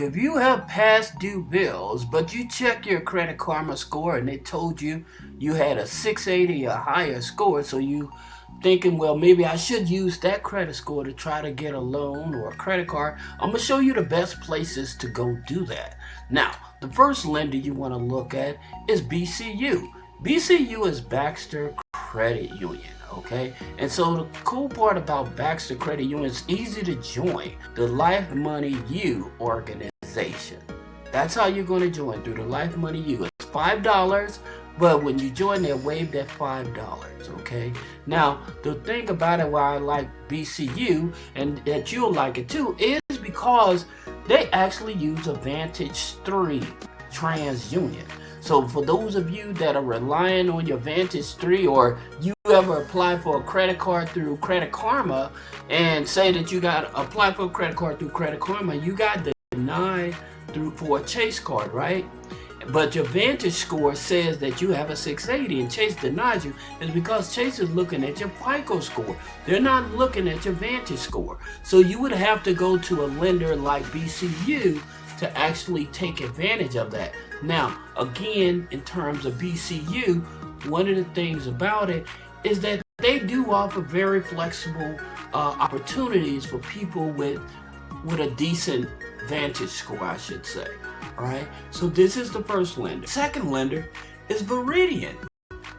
If you have past due bills, but you check your Credit Karma score and it told you you had a 680 or higher score, so you thinking, well, maybe I should use that credit score to try to get a loan or a credit card, I'm going to show you the best places to go do that. Now, the first lender you want to look at is BCU. BCU is Baxter Credit Union. Okay, and so the cool part about Baxter Credit Union is easy to join the Life Money U organization. That's how you're going to join, through the Life Money U. It's $5, but when you join, they'll waive that $5. Okay, now the thing about it, why I like BCU and that you'll like it too, is because they actually use a Vantage 3 TransUnion. So for those of you that are relying on your Vantage 3, or you ever apply for a credit card through Credit Karma and say that you got to apply for a credit card through Credit Karma, you got denied for a Chase card, right? But your Vantage score says that you have a 680 and Chase denies you, is because Chase is looking at your FICO score. They're not looking at your Vantage score. So you would have to go to a lender like BCU to actually take advantage of that. Now, again, in terms of BCU, one of the things about it is that they do offer very flexible opportunities for people with a decent Vantage score, I should say. All right, so this is the first lender. Second lender is Vidiian.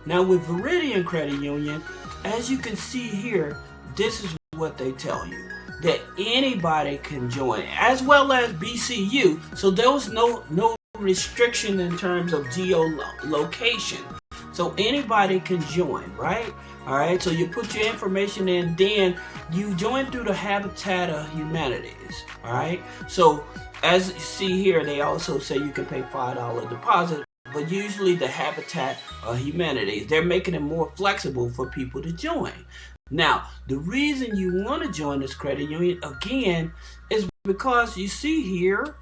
Now with Vidiian Credit Union, as you can see here, this is what they tell you, that anybody can join, as well as BCU. So there was no restriction in terms of geolocation. So anybody can join, right? All right, so you put your information in, then you join through the Habitat of Humanities. All right, so as you see here, they also say you can pay $5 deposit, but usually the Habitat of Humanities, they're making it more flexible for people to join. Now, the reason you want to join this credit union, again, is because you see here,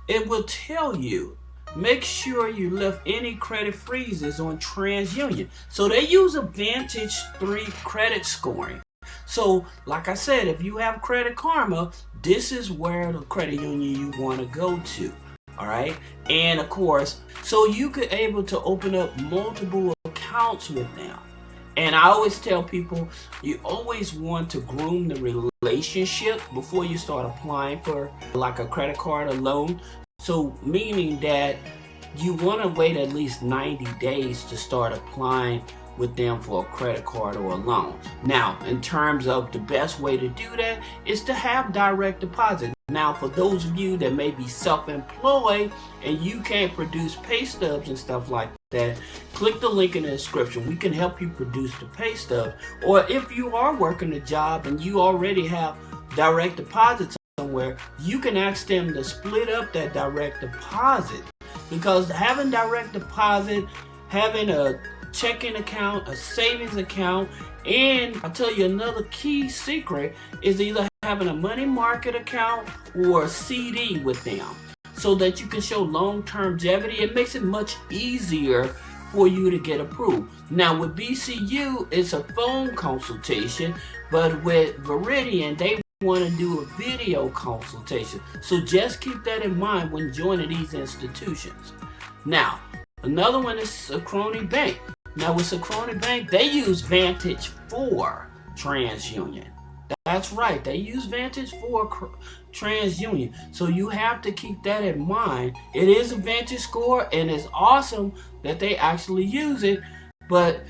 it will tell you, make sure you lift any credit freezes on TransUnion. So they use a Vantage 3 credit scoring. So, like I said, if you have Credit Karma, this is where the credit union you want to go to. All right, and of course, so you could able to open up multiple accounts with them. And I always tell people, you always want to groom the relationship before you start applying for like a credit card or loan. So meaning that you want to wait at least 90 days to start applying with them for a credit card or a loan. Now, in terms of the best way to do that is to have direct deposit. Now, for those of you that may be self-employed and you can't produce pay stubs and stuff like that, click the link in the description. We can help you produce the pay stub. Or if you are working a job and you already have direct deposits somewhere, you can ask them to split up that direct deposit. Because having direct deposit, having a checking account, a savings account, and I'll tell you another key secret is either having a money market account or a CD with them, so that you can show long-term longevity. It makes it much easier for you to get approved. Now with BCU, it's a phone consultation, but with Vidiian, they want to do a video consultation. So just keep that in mind when joining these institutions. Now, another one is Sirron Bank. Now with Sirron Bank, they use Vantage 4 TransUnion. That's right, they use Vantage 4 TransUnion. So you have to keep that in mind. It is a Vantage score, and it's awesome that they actually use it. But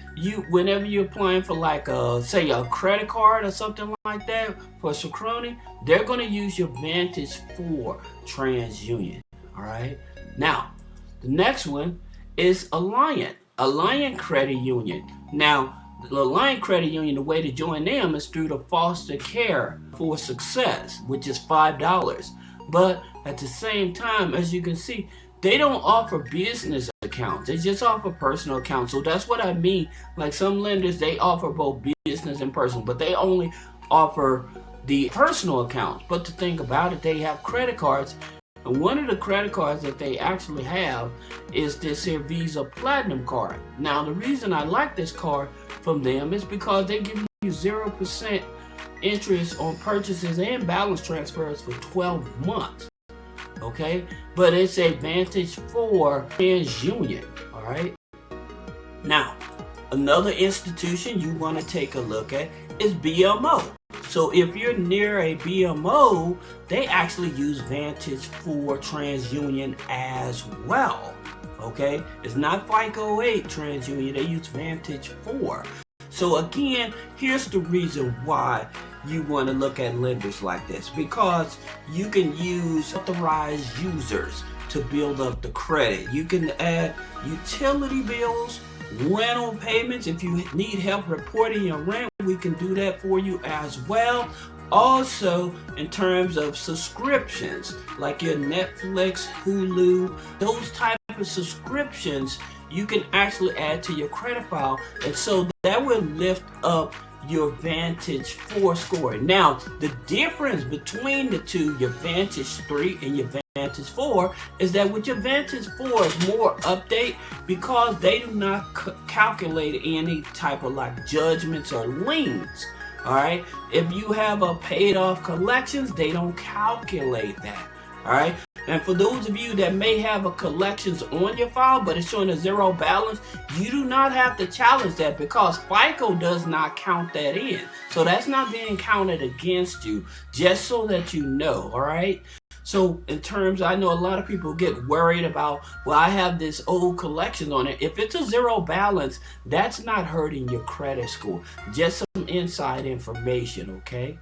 whenever you're applying for like say a credit card or something like that for Sirron, they're going to use your Vantage 4 TransUnion. All right. Now, the next one is Alliant Credit Union. Now, the Alliant Credit Union, the way to join them is through the Foster Care for Success, which is $5. But at the same time, as you can see, they don't offer business accounts. They just offer personal accounts. So that's what I mean. Like some lenders, they offer both business and personal, but they only offer the personal accounts. But the thing about it, they have credit cards. And one of the credit cards that they actually have is this here Visa Platinum card. Now, the reason I like this card from them is because they give you 0% interest on purchases and balance transfers for 12 months. okay? But it's a Vantage 4 TransUnion, all right? Now, another institution you want to take a look at is BMO. So if you're near a BMO, they actually use Vantage 4 TransUnion as well, okay? It's not FICO 8 TransUnion, they use Vantage 4. So again, here's the reason why you want to look at lenders like this, because you can use authorized users to build up the credit. You can add utility bills, rental payments. If you need help reporting your rent, we can do that for you as well. Also, in terms of subscriptions, like your Netflix, Hulu, those type of subscriptions, you can actually add to your credit file, and so that will lift up your Vantage 4 score. Now, the difference between the two, your Vantage 3 and your Vantage 4, is that with your Vantage 4 is more update, because they do not calculate any type of like judgments or liens. All right, if you have a paid off collections, they don't calculate that. All right, and for those of you that may have a collections on your file but it's showing a zero balance, you do not have to challenge that, because FICO does not count that in. So that's not being counted against you, just so that you know. All right, so in terms, I know a lot of people get worried about, well, I have this old collection on it. If it's a zero balance, that's not hurting your credit score. Just some inside information, okay?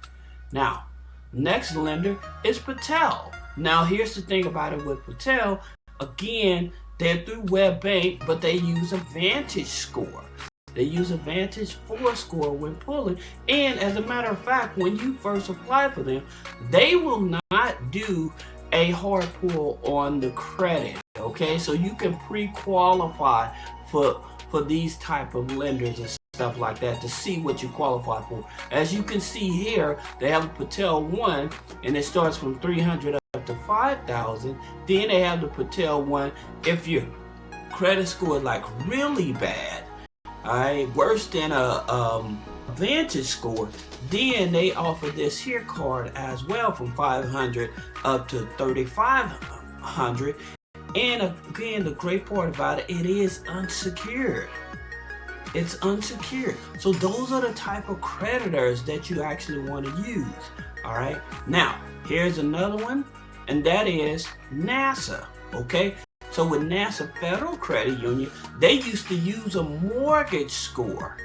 Now, next lender is Patel. Now, here's the thing about it with Patel. Again, they're through WebBank, but they use a Vantage score. They use a Vantage 4 score when pulling. And as a matter of fact, when you first apply for them, they will not do a hard pull on the credit, okay? So you can pre-qualify for these type of lenders and stuff like that to see what you qualify for. As you can see here, they have a Patel 1, and it starts from 300 up to 5,000. Then they have the Patel 1 if your credit score is like really bad, all right, worse than a Vantage score, then they offer this here card as well from 500 up to 3,500. And again, the great part about it, it is unsecured. It's unsecured. So those are the type of creditors that you actually want to use. All right. Now, here's another one, and that is NASA. Okay. So with NASA Federal Credit Union, they used to use a mortgage score.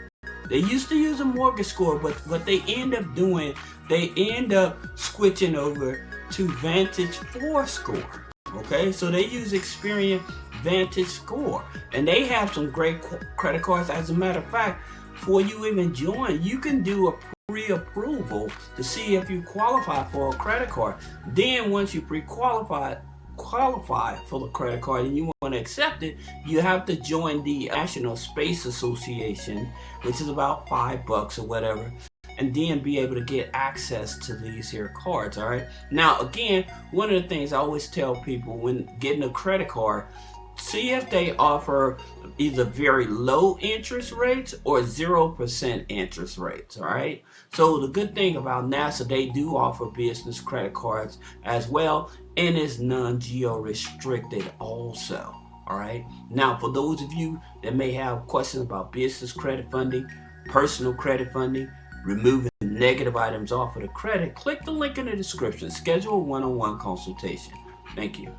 They used to use a mortgage score, but what they end up doing, they end up switching over to Vantage 4 score. Okay, so they use Experian Vantage score, and they have some great credit cards. As a matter of fact, before you even join, you can do a pre-approval to see if you qualify for a credit card. Then once you qualify for the credit card and you want to accept it, you have to join the National Space Association, which is about $5 or whatever, and then be able to get access to these here cards. All right, now again, one of the things I always tell people when getting a credit card, see if they offer either very low interest rates or 0% interest rates. All right, so the good thing about NASA, they do offer business credit cards as well, and it's non-geo restricted also. All right, now for those of you that may have questions about business credit funding, personal credit funding, removing negative items off of the credit, click the link in the description. Schedule a one-on-one consultation. Thank you.